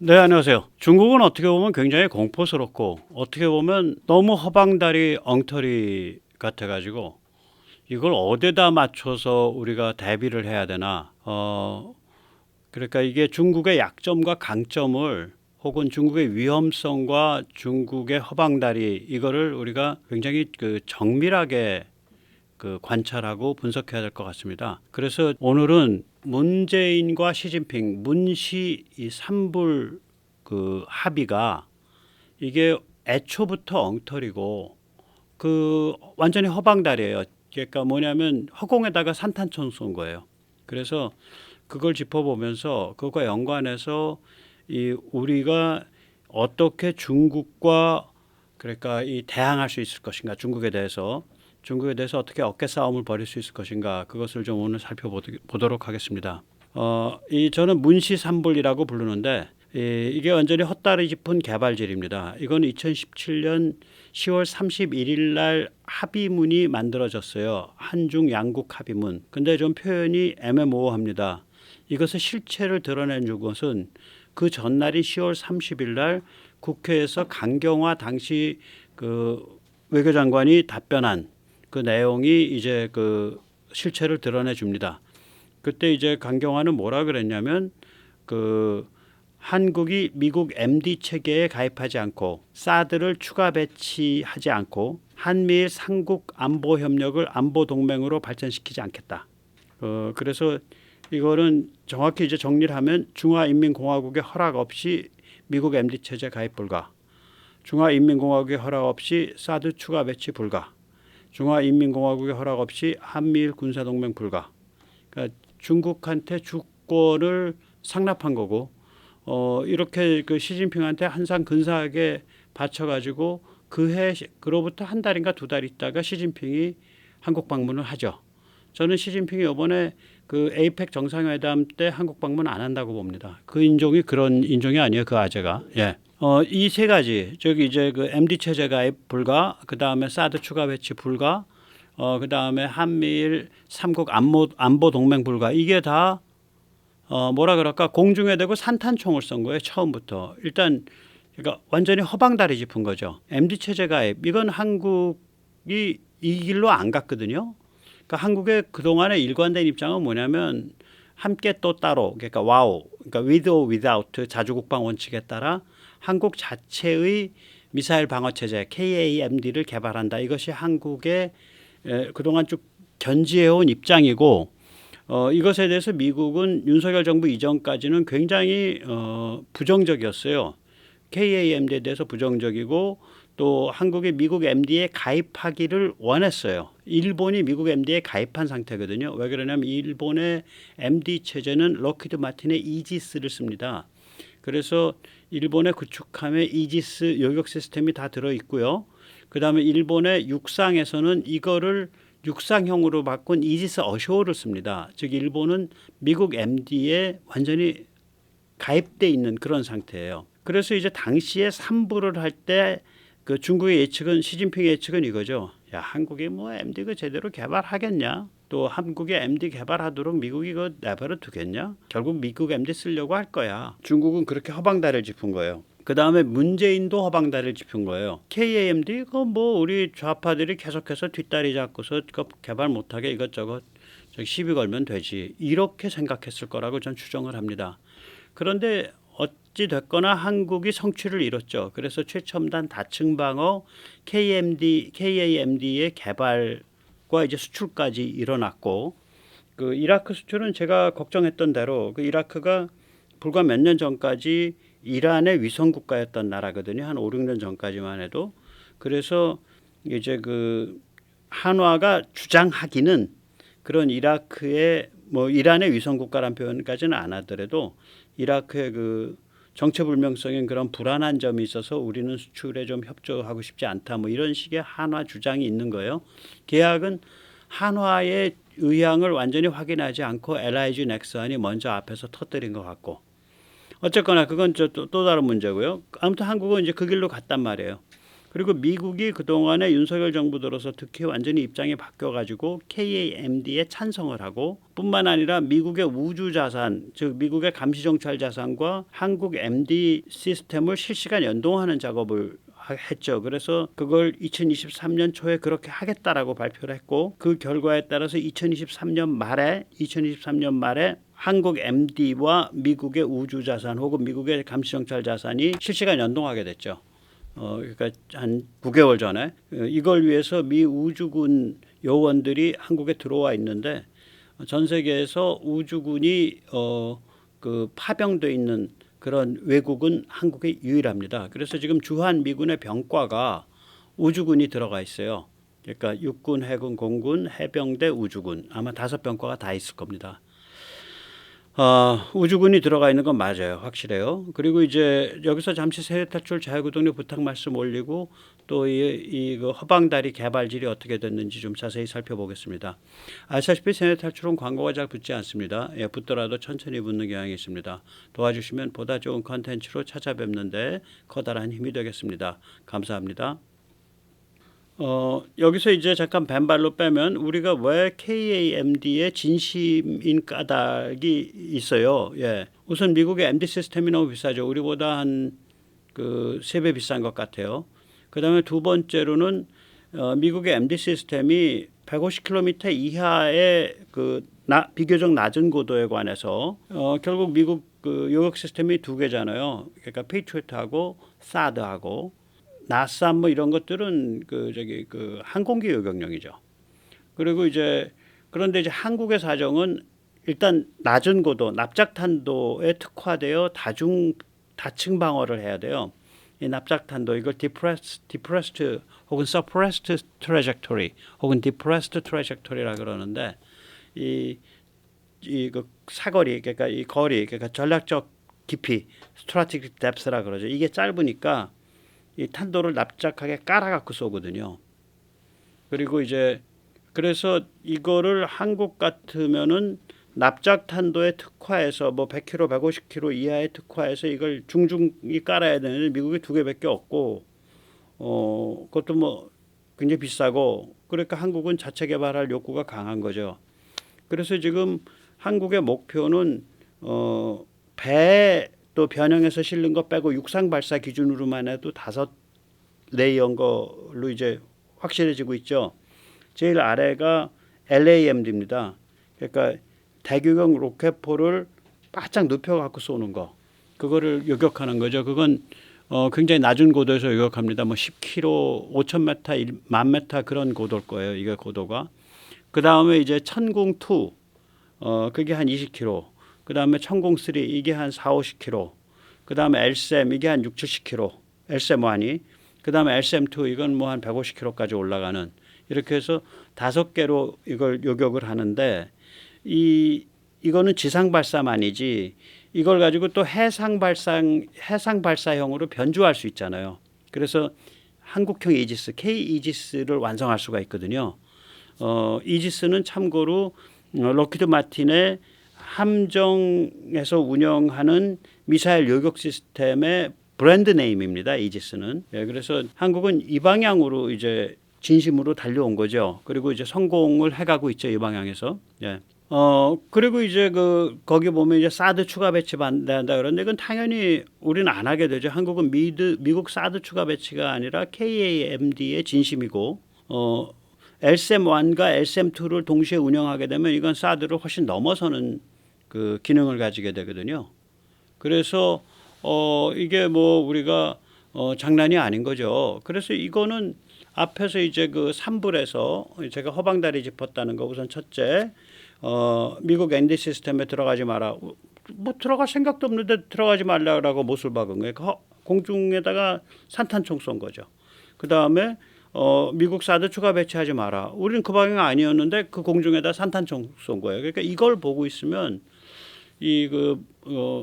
네, 안녕하세요. 중국은 어떻게 보면 굉장히 공포스럽고 어떻게 보면 너무 허방다리 엉터리 같아가지고 이걸 어디다 맞춰서 우리가 대비를 해야 되나? 그러니까 이게 중국의 약점과 강점을 혹은 중국의 위험성과 중국의 허방다리 이거를 우리가 굉장히 정밀하게 관찰하고 분석해야 될 것 같습니다. 그래서 오늘은 문재인과 시진핑, 문시 이 삼불 합의가 이게 애초부터 엉터리고 완전히 허방다리예요. 그러니까 뭐냐면 허공에다가 산탄총 쏜 거예요. 그래서 그걸 짚어보면서 그것과 연관해서 이 우리가 어떻게 중국과 그러니까 이 대항할 수 있을 것인가, 중국에 대해서 어떻게 어깨 싸움을 벌일 수 있을 것인가, 그것을 좀 오늘 살펴보도록 하겠습니다. 저는 문시삼불이라고 부르는데 이게 완전히 헛다리 짚은 개발질입니다. 이건 2017년 10월 31일 날 합의문이 만들어졌어요. 한중 양국 합의문. 근데 좀 표현이 애매모호합니다. 이것의 실체를 드러낸 것은 그 전날인 10월 30일 날 국회에서 강경화 당시 외교장관이 답변한 그 내용이 이제 실체를 드러내 줍니다. 그때 이제 강경화는 뭐라 그랬냐면 한국이 미국 MD 체계에 가입하지 않고 사드를 추가 배치하지 않고 한미일 삼국 안보 협력을 안보 동맹으로 발전시키지 않겠다. 그래서 이거는 정확히 이제 정리를 하면 중화인민공화국의 허락 없이 미국 MD 체제 가입 불가, 중화인민공화국의 허락 없이 사드 추가 배치 불가, 중화인민공화국의 허락 없이 한미일 군사동맹 불가. 그러니까 중국한테 주권을 상납한 거고 이렇게 시진핑한테 한상 근사하게 바쳐가지고 그로부터 한 달인가 두 달 있다가 시진핑이 한국 방문을 하죠. 저는 시진핑이 이번에 에이펙 정상회담 때 한국 방문 안 한다고 봅니다. 그 인종이 그런 인종이 아니에요. 그 아재가. 예. 이 세 가지 저기 이제 MD 체제 가입 불가, 그 다음에 사드 추가 배치 불가, 그 다음에 한미일 삼국 안보 동맹 불가, 이게 다 뭐라 그럴까 공중에 대고 산탄총을 쏜 거예요. 처음부터. 일단 그러니까 완전히 허방다리 짚은 거죠. MD 체제 가입 이건 한국이 이 길로 안 갔거든요. 그러니까 한국의 그동안의 일관된 입장은 뭐냐면 함께 또 따로, 그러니까 와우, 그러니까 with or without 자주국방 원칙에 따라 한국 자체의 미사일 방어 체제 KAMD를 개발한다. 이것이 한국의 그동안 쭉 견지해온 입장이고, 이것에 대해서 미국은 윤석열 정부 이전까지는 굉장히 부정적이었어요. KAMD에 대해서 부정적이고 또 한국이 미국 MD에 가입하기를 원했어요. 일본이 미국 MD에 가입한 상태거든요. 왜 그러냐면 일본의 MD 체제는 록히드 마틴의 이지스를 씁니다. 그래서 일본의 구축함에 이지스 요격 시스템이 다 들어있고요. 그 다음에 일본의 육상에서는 이거를 육상형으로 바꾼 이지스 어쇼어를 씁니다. 즉 일본은 미국 MD에 완전히 가입돼 있는 그런 상태예요. 그래서 이제 당시에 삼부를 할 때 중국의 예측은, 시진핑의 예측은 이거죠. 야, 한국이 뭐 MD 제대로 개발하겠냐? 또 한국의 MD 개발하도록 미국이 내버려 두겠냐? 결국 미국 MD 쓰려고 할 거야. 중국은 그렇게 허방다리를 짚은 거예요. 그 다음에 문재인도 허방다리를 짚은 거예요. KAMD 뭐 우리 좌파들이 계속해서 뒷다리 잡고서 개발 못하게 이것저것 시비 걸면 되지, 이렇게 생각했을 거라고 전 추정을 합니다. 그런데 어찌 됐거나 한국이 성취를 이뤘죠. 그래서 최첨단 다층 방어 KAMD의 개발과 이제 수출까지 일어났고, 이라크 수출은 제가 걱정했던 대로 이라크가 불과 몇 년 전까지 이란의 위성 국가였던 나라거든요. 한 5, 6년 전까지만 해도. 그래서 이제 한화가 주장하기는 그런 이라크의 뭐 이란의 위성 국가란 표현까지는 안 하더라도 이라크의 정체불명성인 그런 불안한 점이 있어서 우리는 수출에 좀 협조하고 싶지 않다, 뭐 이런 식의 한화 주장이 있는 거예요. 계약은 한화의 의향을 완전히 확인하지 않고 LIG 넥슨이 먼저 앞에서 터뜨린 것 같고, 어쨌거나 그건 또 다른 문제고요. 아무튼 한국은 이제 그 길로 갔단 말이에요. 그리고 미국이 그동안에 윤석열 정부 들어서 특히 완전히 입장이 바뀌어가지고 KAMD에 찬성을 하고 뿐만 아니라 미국의 우주 자산, 즉 미국의 감시 정찰 자산과 한국 MD 시스템을 실시간 연동하는 작업을 했죠. 그래서 그걸 2023년 초에 그렇게 하겠다라고 발표를 했고 그 결과에 따라서 2023년 말에 한국 MD와 미국의 우주 자산 혹은 미국의 감시 정찰 자산이 실시간 연동하게 됐죠. 그러니까 한 9개월 전에 이걸 위해서 미 우주군 요원들이 한국에 들어와 있는데 전 세계에서 우주군이 그 파병돼 있는 그런 외국은 한국이 유일합니다. 그래서 지금 주한 미군의 병과가 우주군이 들어가 있어요. 그러니까 육군, 해군, 공군, 해병대, 우주군 아마 5병과가 다 있을 겁니다. 우주군이 들어가 있는 건 맞아요. 확실해요. 그리고 이제 여기서 잠시 세계탈출 자유구동력 부탁 말씀 올리고 또 이 허방다리 개발질이 어떻게 됐는지 좀 자세히 살펴보겠습니다. 아시다시피 세계탈출은 광고가 잘 붙지 않습니다. 예, 붙더라도 천천히 붙는 경향이 있습니다. 도와주시면 보다 좋은 컨텐츠로 찾아뵙는데 커다란 힘이 되겠습니다. 감사합니다. 여기서 이제 잠깐 벤발로 빼면 우리가 왜 KAMD의 진심인 까닭이 있어요. 예. 우선 미국의 MD 시스템이 너무 비싸죠. 우리보다 한 그 3배 비싼 것 같아요. 그다음에 두 번째로는 미국의 MD 시스템이 150km 이하의 비교적 낮은 고도에 관해서 결국 미국 그 요격 시스템이 2개잖아요. 그러니까 페이트리어트하고 사드하고 나쌈 뭐 이런 것들은 그 항공기 요격용이죠. 그리고 그런데 이제 한국의 사정은 일단 낮은 고도, 납작탄도에 특화되어 다층 방어를 해야 돼요. 이 납작탄도 이걸 depressed 혹은 suppressed trajectory 혹은 depressed trajectory라 그러는데 그 사거리 그러니까 이 거리 그러니까 전략적 깊이 strategic depth라 그러죠. 이게 짧으니까 이 탄도를 납작하게 깔아갖고 쏘거든요. 그리고 그래서 이거를 한국 같으면은 납작탄도에 특화해서 뭐 100km, 150km 이하에 특화해서 이걸 중중히 깔아야 되는데 미국이 2개밖에 없고 그것도 뭐 굉장히 비싸고 그러니까 한국은 자체 개발할 욕구가 강한 거죠. 그래서 지금 한국의 목표는 배 또 변형해서 실는 거 빼고 육상 발사 기준으로만 해도 5레이어인 걸로 이제 확실해지고 있죠. 제일 아래가 LAMD입니다. 그러니까 대규격 로켓포를 바짝 눕혀 갖고 쏘는 거. 그거를 요격하는 거죠. 그건 굉장히 낮은 고도에서 요격합니다. 뭐 10km, 5,000m, 10,000m 그런 고도일 거예요. 이게 고도가. 그다음에 이제 천공2 그게 한 20km. 그다음에 천공3 이게 한 4, 50km. 그다음에 LSM 이게 한 6, 70km. LSM1이. 그다음에 LSM2 이건 뭐 한 150km까지 올라가는 이렇게 해서 5개로 이걸 요격을 하는데 이거는 지상 발사만이지 이걸 가지고 또 해상 발사형으로 변주할 수 있잖아요. 그래서 한국형 이지스, K-이지스를 완성할 수가 있거든요. 이지스는 참고로 록히드 마틴의 함정에서 운영하는 미사일 요격 시스템의 브랜드 네임입니다. 이지스는. 예, 그래서 한국은 이 방향으로 이제 진심으로 달려온 거죠. 그리고 이제 성공을 해가고 있죠. 이 방향에서. 예. 그리고 거기 보면 이제 사드 추가 배치 반대한다 그러는데 이건 당연히 우리는 안 하게 되죠. 한국은 미국 사드 추가 배치가 아니라 KAMD의 진심이고, LSM1과 LSM2를 동시에 운영하게 되면 이건 사드를 훨씬 넘어서는 그 기능을 가지게 되거든요. 그래서 이게 뭐 우리가 장난이 아닌 거죠. 그래서 이거는 앞에서 이제 그 3불에서 제가 허방다리 짚었다는 거 우선 첫째, 미국 ND 시스템에 들어가지 마라. 뭐 들어갈 생각도 없는데 들어가지 말라고 못을 박은 거예요. 공중에다가 산탄총 쏜 거죠. 그 다음에 미국 사드 추가 배치하지 마라. 우리는 그 방향 아니었는데 그 공중에다 산탄총 쏜 거예요. 그러니까 이걸 보고 있으면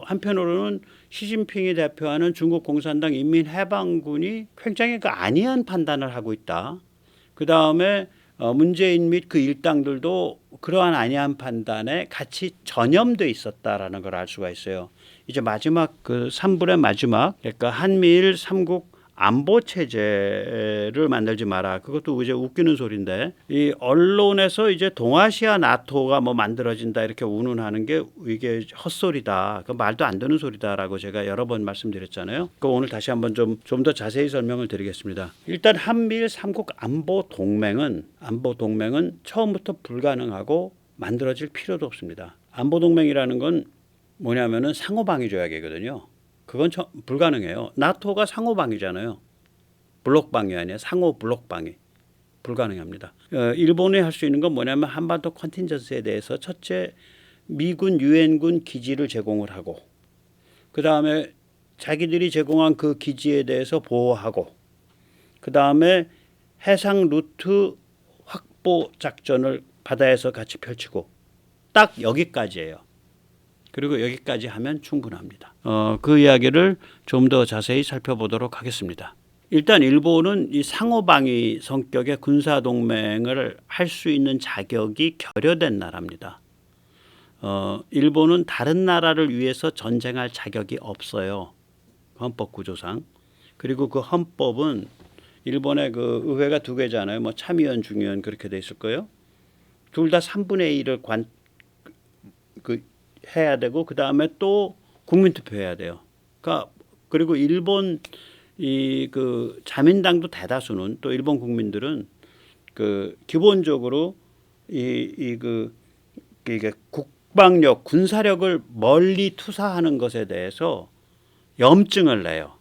한편으로는 시진핑이 대표하는 중국 공산당 인민해방군이 굉장히 안이한 판단을 하고 있다. 그 다음에 문재인 및 그 일당들도 그러한 안이한 판단에 같이 전염돼 있었다라는 걸 알 수가 있어요. 이제 마지막 그 3불의 마지막, 그러니까 한미일 3국 안보 체제를 만들지 마라. 그것도 이제 웃기는 소리인데 이 언론에서 이제 동아시아 나토가 뭐 만들어진다 이렇게 운운하는 게 이게 헛소리다. 그 말도 안 되는 소리다라고 제가 여러 번 말씀드렸잖아요. 그 오늘 다시 한번 좀 더 자세히 설명을 드리겠습니다. 일단 한미일 3국 안보 동맹은 처음부터 불가능하고 만들어질 필요도 없습니다. 안보 동맹이라는 건 뭐냐면은 상호방위 조약이거든요. 그건 불가능해요. 나토가 상호방위잖아요. 블록방위 아니에요. 상호 블록방위. 불가능합니다. 일본이 할 수 있는 건 뭐냐면 한반도 컨틴전스에 대해서 첫째 미군 유엔군 기지를 제공을 하고 그 다음에 자기들이 제공한 그 기지에 대해서 보호하고 그 다음에 해상 루트 확보 작전을 바다에서 같이 펼치고 딱 여기까지예요. 그리고 여기까지 하면 충분합니다. 그 이야기를 좀 더 자세히 살펴보도록 하겠습니다. 일단 일본은 이 상호방위 성격의 군사동맹을 할 수 있는 자격이 결여된 나라입니다. 일본은 다른 나라를 위해서 전쟁할 자격이 없어요. 헌법 구조상. 그리고 그 헌법은 일본의 그 의회가 두 개잖아요. 뭐 참의원, 중의원 그렇게 돼 있을 거예요. 둘 다 3분의 1을 해야 되고 그 다음에 또 국민투표해야 돼요. 그러니까 그리고 일본 그 자민당도 대다수는 또 일본 국민들은 그 기본적으로 이게 국방력, 군사력을 멀리 투사하는 것에 대해서 염증을 내요.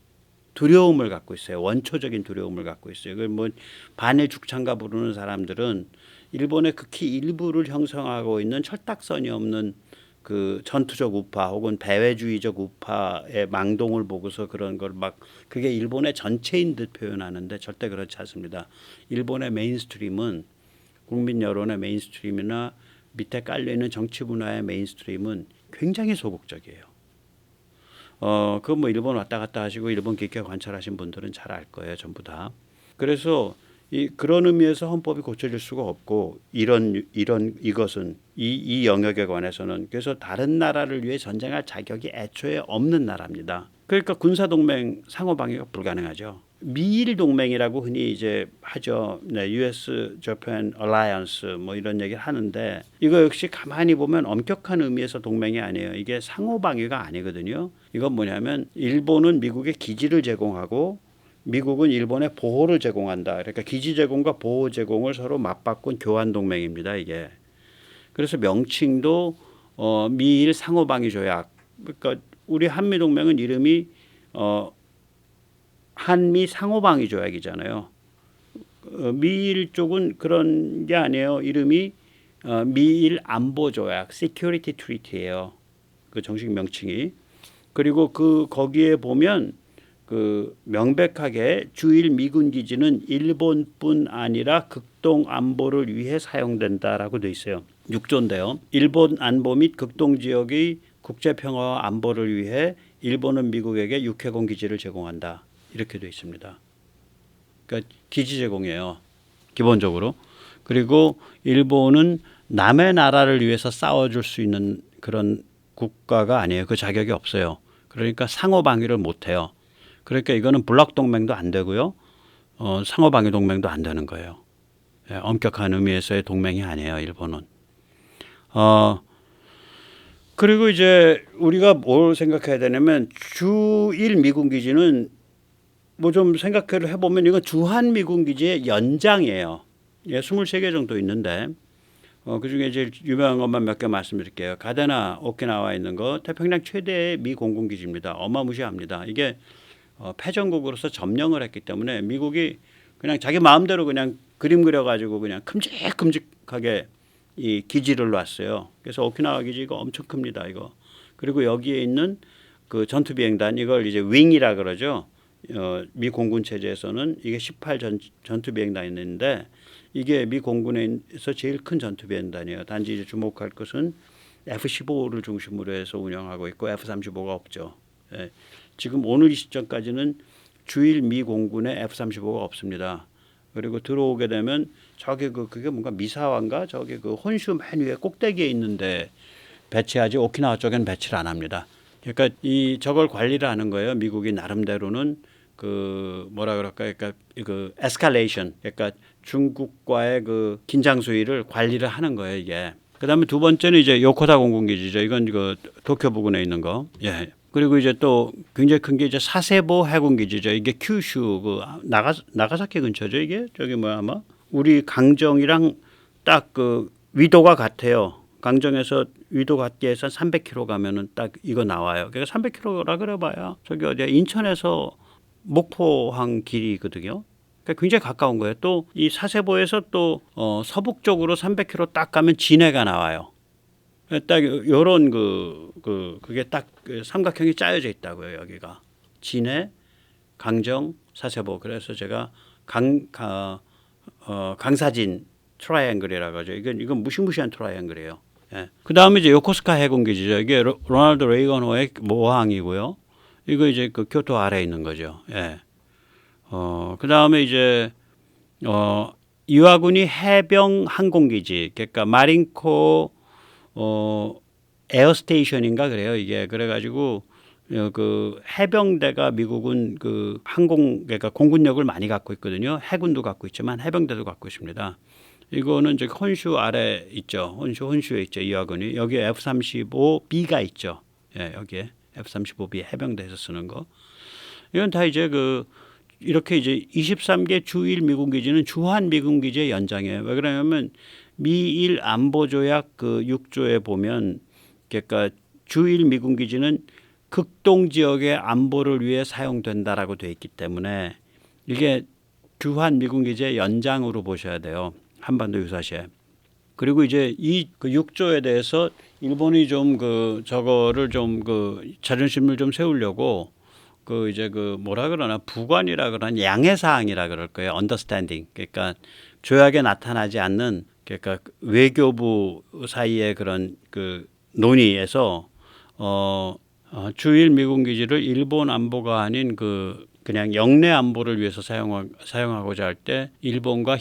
두려움을 갖고 있어요. 원초적인 두려움을 갖고 있어요. 그걸 뭐 반일 죽창가 부르는 사람들은 일본의 극히 일부를 형성하고 있는 철딱선이 없는 그 전투적 우파 혹은 배회주의적 우파의 망동을 보고서 그런 걸 막 그게 일본의 전체인 듯 표현하는데 절대 그렇지 않습니다. 일본의 메인스트림은 국민 여론의 메인스트림이나 밑에 깔려 있는 정치 문화의 메인스트림은 굉장히 소극적이에요. 그 뭐 일본 왔다 갔다 하시고 일본 깊게 관찰하신 분들은 잘 알 거예요, 전부 다. 그래서 그런 의미에서 헌법이 고쳐질 수가 없고 이것은 이 영역에 관해서는 그래서 다른 나라를 위해 전쟁할 자격이 애초에 없는 나라입니다. 그러니까 군사동맹 상호방위가 불가능하죠. 미일 동맹이라고 흔히 이제 하죠. 네, U.S.-Japan Alliance 뭐 이런 얘기를 하는데 이거 역시 가만히 보면 엄격한 의미에서 동맹이 아니에요. 이게 상호방위가 아니거든요. 이건 뭐냐면 일본은 미국에 기지를 제공하고 미국은 일본에 보호를 제공한다. 그러니까 기지 제공과 보호 제공을 서로 맞바꾼 교환 동맹입니다. 이게. 그래서 명칭도 미일 상호방위 조약. 그러니까 우리 한미 동맹은 이름이 한미 상호방위 조약이잖아요. 미일 쪽은 그런 게 아니에요. 이름이 미일 안보 조약, Security Treaty예요. 그 정식 명칭이. 그리고 거기에 보면 그 명백하게 주일 미군 기지는 일본뿐 아니라 극동 안보를 위해 사용된다라고 돼 있어요. 6조인데요. 일본 안보 및 극동 지역의 국제 평화와 안보를 위해 일본은 미국에게 육해공 기지를 제공한다. 이렇게 돼 있습니다. 그러니까 기지 제공이에요. 기본적으로. 그리고 일본은 남의 나라를 위해서 싸워줄 수 있는 그런 국가가 아니에요. 그 자격이 없어요. 그러니까 상호방위를 못해요. 그러니까 이거는 블록 동맹도 안 되고요. 상호방위 동맹도 안 되는 거예요. 예, 엄격한 의미에서의 동맹이 아니에요. 일본은. 그리고 이제 우리가 뭘 생각해야 되냐면 주일 미군 기지는 뭐 좀 생각을 해보면 이건 주한 미군 기지의 연장이에요. 예, 23개 정도 있는데 그중에 제일 유명한 것만 몇 개 말씀드릴게요. 가데나 오키나와에 있는 거 태평양 최대의 미 공군 기지입니다. 어마무시합니다. 이게 패전국으로서 점령을 했기 때문에 미국이 그냥 자기 마음대로 그냥 그림 그려가지고 그냥 큼직큼직하게 이 기지를 놨어요. 그래서 오키나와 기지가 엄청 큽니다. 이거. 그리고 여기에 있는 그 전투 비행단 이걸 이제 윙이라 그러죠. 미 공군 체제에서는 이게 18 전투 비행단이 있는데 이게 미 공군에서 제일 큰 전투 비행단이에요. 단지 이제 주목할 것은 F-15를 중심으로 해서 운영하고 있고 F-35가 없죠. 예. 지금 오늘 이 시점까지는 주일 미 공군에 F-35가 없습니다. 그리고 들어오게 되면 저기 그게 뭔가 미사와인가 저기 그 혼슈 맨 위에 꼭대기에 있는데 배치하지 오키나와 쪽에는 배치를 안 합니다. 그러니까 저걸 관리를 하는 거예요. 미국이 나름대로는 그 뭐라 그럴까요? 그러니까 그 에스컬레이션, 그러니까 중국과의 그 긴장 수위를 관리를 하는 거예요, 이게. 그다음에 두 번째는 이제 요코다 공군기지죠. 이건 그 도쿄 부근에 있는 거. 예. 그리고 이제 또 굉장히 큰 게 이제 사세보 해군기지죠. 이게 큐슈 그 나가사키 근처죠. 이게 저기 뭐야 아마 우리 강정이랑 딱 그 위도가 같아요. 강정에서 위도 같게 해서 300km 가면은 딱 이거 나와요. 그러니까 300km라 그래봐야 저기 어디야 인천에서 목포항 길이거든요. 그러니까 굉장히 가까운 거예요. 또 이 사세보에서 또 서북 쪽으로 300km 딱 가면 진해가 나와요. 딱 요런 그게 딱 삼각형이 짜여져 있다고요. 여기가 진해, 강정, 사세보. 그래서 제가 강사진 트라이앵글이라고 하죠. 이건 무시무시한 트라이앵글이에요. 예. 그 다음에 이제 요코스카 해군기지죠. 이게 로널드 레이건호의 모항이고요. 이거 이제 그 교토 아래에 있는 거죠. 예. 그 다음에 이제 이와구니 해병 항공기지. 그러니까 마린코 에어스테이션인가 그래요. 이게 그래가지고 그 해병대가 미국은 그 그러니까 공군력을 많이 갖고 있거든요. 해군도 갖고 있지만 해병대도 갖고 있습니다. 이거는 이제 혼슈 아래 있죠. 혼슈에 있죠. 이와군이 여기에 F-35B가 있죠. 예, 여기에 F-35B 해병대에서 쓰는 거. 이건 다 이제 이렇게 이제 23개 주일 미군 기지는 주한 미군 기지의 연장이에요. 왜 그러냐면 미일 안보 조약 그 6조에 보면 그러니까 주일 미군 기지는 극동 지역의 안보를 위해 사용된다라고 돼 있기 때문에 이게 주한 미군 기지의 연장으로 보셔야 돼요. 한반도 유사시에. 그리고 이제 그 6조에 대해서 일본이 좀 저거를 좀 자존심을 좀 세우려고 이제 뭐라 그러나 부관이라 그러나 양해 사항이라 그럴 거예요. 언더스탠딩. 그러니까 조약에 나타나지 않는 그러니까 외교부 사이의 그런 논의에서 주일 미군 기지를 일본 안보가 아닌 그냥 영내 안보를 위해서 사용하고자 할 때 일본과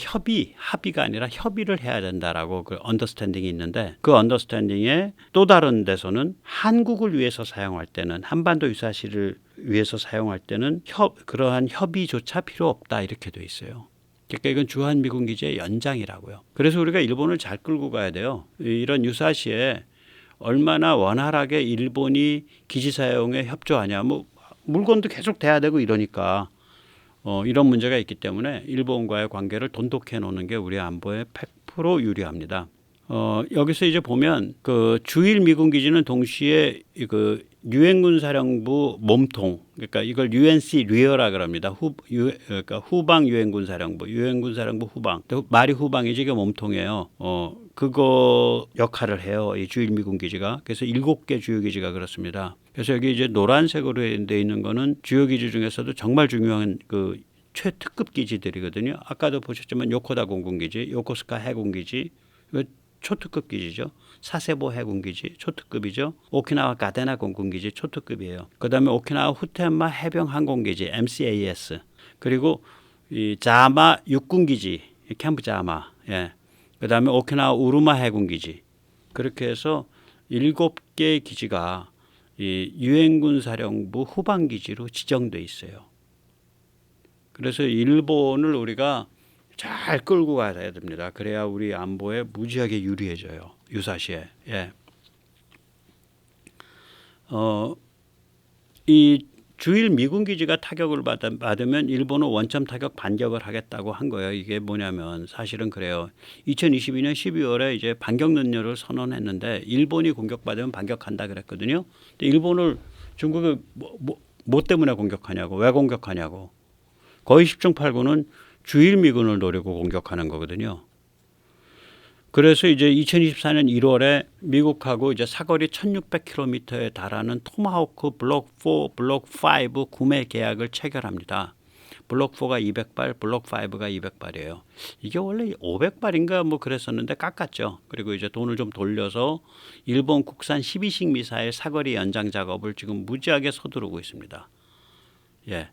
합의가 아니라 협의를 해야 된다라고 그 언더스탠딩이 있는데 그 언더스탠딩의 또 다른 데서는 한국을 위해서 사용할 때는 한반도 유사시를 위해서 사용할 때는 그러한 협의조차 필요 없다 이렇게 돼 있어요. 그러니까 이건 주한 미군 기지의 연장이라고요. 그래서 우리가 일본을 잘 끌고 가야 돼요. 이런 유사시에 얼마나 원활하게 일본이 기지 사용에 협조하냐. 뭐 물건도 계속 돼야 되고 이러니까 이런 문제가 있기 때문에 일본과의 관계를 돈독해 놓는 게 우리 안보에 100% 유리합니다. 여기서 이제 보면 그 주일 미군 기지는 동시에 유엔군 사령부 몸통, 그러니까 이걸 UNC 리어라 그럽니다. 그러니까 후방 유엔군 사령부 후방. 말이 후방이지 이게 몸통이에요. 그거 역할을 해요. 이 주일 미군 기지가. 그래서 7개 주요 기지가 그렇습니다. 그래서 여기 이제 노란색으로 돼 있는 거는 주요 기지 중에서도 정말 중요한 최특급 기지들이거든요. 아까도 보셨지만 요코다 공군기지, 요코스카 해군기지, 초특급 기지죠. 사세보 해군기지 초특급이죠. 오키나와 가데나 공군기지 초특급이에요. 그다음에 오키나와 후텐마 해병 항공기지 MCAS 그리고 이 자마 육군기지 캠프 자마 예. 그다음에 오키나와 우루마 해군기지 그렇게 해서 7개 기지가 이 유엔군 사령부 후방기지로 지정돼 있어요. 그래서 일본을 우리가 잘 끌고 가야 됩니다. 그래야 우리 안보에 무지하게 유리해져요. 유사시에. 예. 이 주일 미군 기지가 타격을 받으면 일본은 원점 타격 반격을 하겠다고 한 거예요. 이게 뭐냐면 사실은 그래요. 2022년 12월에 이제 반격 능력을 선언했는데 일본이 공격받으면 반격한다 그랬거든요. 근데 일본을 중국이 뭐 때문에 공격하냐고, 왜 공격하냐고. 거의 10중 8구는 주일 미군을 노리고 공격하는 거거든요. 그래서 이제 2024년 1월에 미국하고 이제 사거리 1,600km에 달하는 토마호크 블록 4, 블록 5 구매 계약을 체결합니다. 블록 4가 200발, 블록 5가 200발이에요. 이게 원래 500발인가 뭐 그랬었는데 깎았죠. 그리고 이제 돈을 좀 돌려서 일본 국산 12식 미사일 사거리 연장 작업을 지금 무지하게 서두르고 있습니다. 예.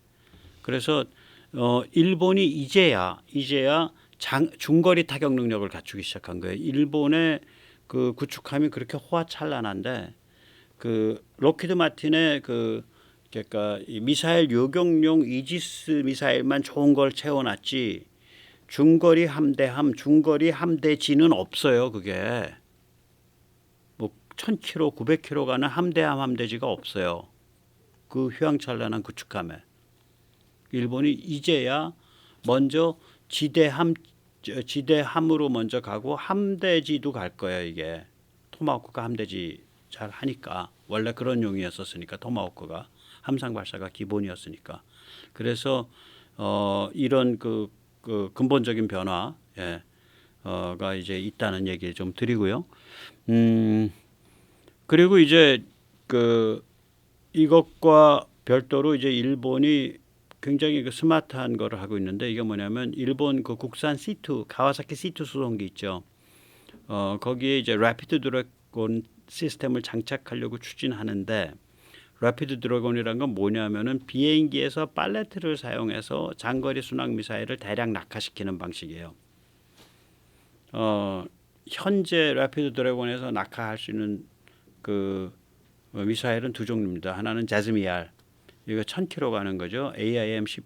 그래서 일본이 이제야 중거리 타격 능력을 갖추기 시작한 거예요. 일본의 구축함이 그렇게 호화찬란한데 록히드 마틴의 그러니까 이 미사일 요격용 이지스 미사일만 좋은 걸 채워놨지 중거리 함대함, 중거리 함대지는 없어요. 그게 뭐 1000km, 900km 가는 함대함 함대지가 없어요. 그 휘황찬란한 구축함에 일본이 이제야 먼저 지대함으로 먼저 가고 함대지도 갈 거예요. 이게 토마호크가 함대지 잘 하니까 원래 그런 용이었었으니까 토마호크가 함상 발사가 기본이었으니까 그래서 이런 그 근본적인 변화 가 이제 있다는 얘기를 좀 드리고요. 그리고 이제 이것과 별도로 이제 일본이 굉장히 스마트한 거를 하고 있는데 이게 뭐냐면 일본 그 국산 C2 가와사키 C2 수송기 있죠. 거기에 이제 라피드 드래곤 시스템을 장착하려고 추진하는데 라피드 드래곤이란 건 뭐냐면은 비행기에서 팔레트를 사용해서 장거리 순항 미사일을 대량 낙하시키는 방식이에요. 현재 라피드 드래곤에서 낙하할 수 있는 그 미사일은 두 종류입니다. 하나는 자즈미알 이거 1000km 가는 거죠. AIM-10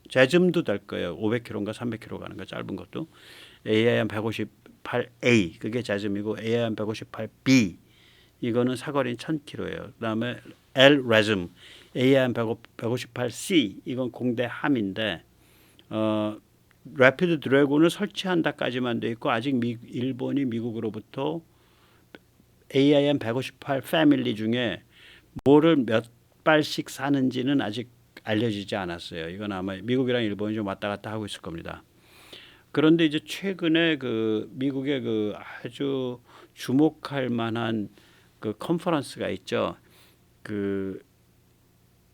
자즘도 될 거예요. 500km인가 300km 가는 거 짧은 것도 AIM-158A 그게 자즘이고 AIM-158B 이거는 사거리는 1000km예요. 그다음에 LRASM AIM-158C 이건 공대함인데 라피드 드래곤을 설치한다까지만 돼 있고 아직 일본이 미국으로부터 AIM-158 패밀리 중에 뭐를 몇 발씩 사는지는 아직 알려지지 않았어요. 이건 아마 미국이랑 일본이 좀 왔다 갔다 하고 있을 겁니다. 그런데 이제 최근에 그 미국의 그 아주 주목할 만한 그 컨퍼런스가 있죠.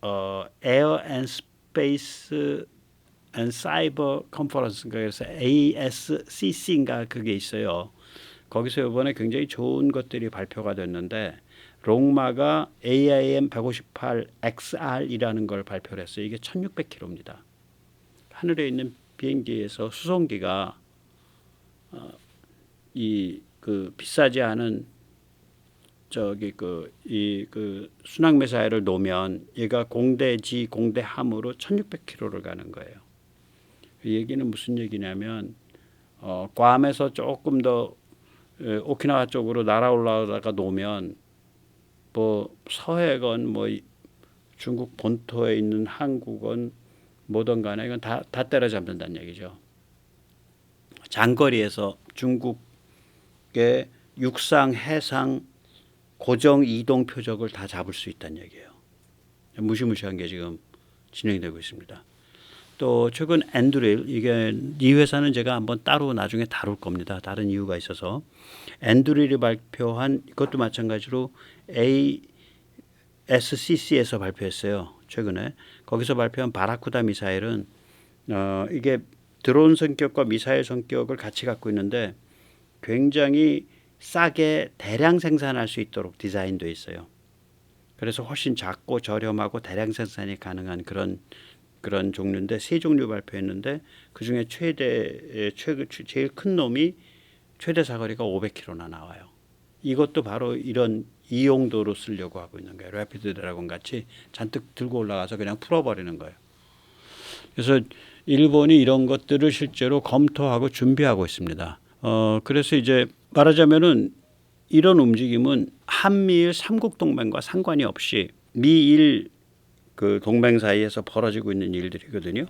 Air and Space and Cyber 컨퍼런스인가 그래서 ASCC인가 그게 있어요. 거기서 이번에 굉장히 좋은 것들이 발표가 됐는데 롱마가 AIM-158XR이라는 걸 발표를 했어요. 이게 1600km입니다. 하늘에 있는 비행기에서 수송기가 비싸지 않은 순항 미사일을 놓으면 얘가 공대지 공대함으로 1600km를 가는 거예요. 이 얘기는 무슨 얘기냐면 괌에서 조금 더 오키나와 쪽으로 날아올라다가 놓으면 뭐 서해건 뭐 중국 본토에 있는 항구건 뭐든 간에 이건 다 때려잡는다는 얘기죠. 장거리에서 중국의 육상, 해상, 고정 이동 표적을 다 잡을 수 있다는 얘기예요. 무시무시한 게 지금 진행되고 있습니다. 또 최근 엔드릴 이게 이 회사는 제가 한번 따로 나중에 다룰 겁니다. 다른 이유가 있어서 엔드릴이 발표한 이것도 마찬가지로 ASCC에서 발표했어요. 최근에 거기서 발표한 바라쿠다 미사일은 이게 드론 성격과 미사일 성격을 같이 갖고 있는데 굉장히 싸게 대량 생산할 수 있도록 디자인되어 있어요. 그래서 훨씬 작고 저렴하고 대량 생산이 가능한 그런 종류인데 세 종류 발표했는데 그 중에 제일 큰 놈이 최대 사거리가 500km나 나와요. 이것도 바로 이런 이 용도로 쓰려고 하고 있는 거예요. 라피드 드래곤 같이 잔뜩 들고 올라가서 그냥 풀어버리는 거예요. 그래서 일본이 이런 것들을 실제로 검토하고 준비하고 있습니다. 그래서 이제 말하자면은 이런 움직임은 한미일 삼국 동맹과 상관이 없이 미일 그 동맹 사이에서 벌어지고 있는 일들이거든요.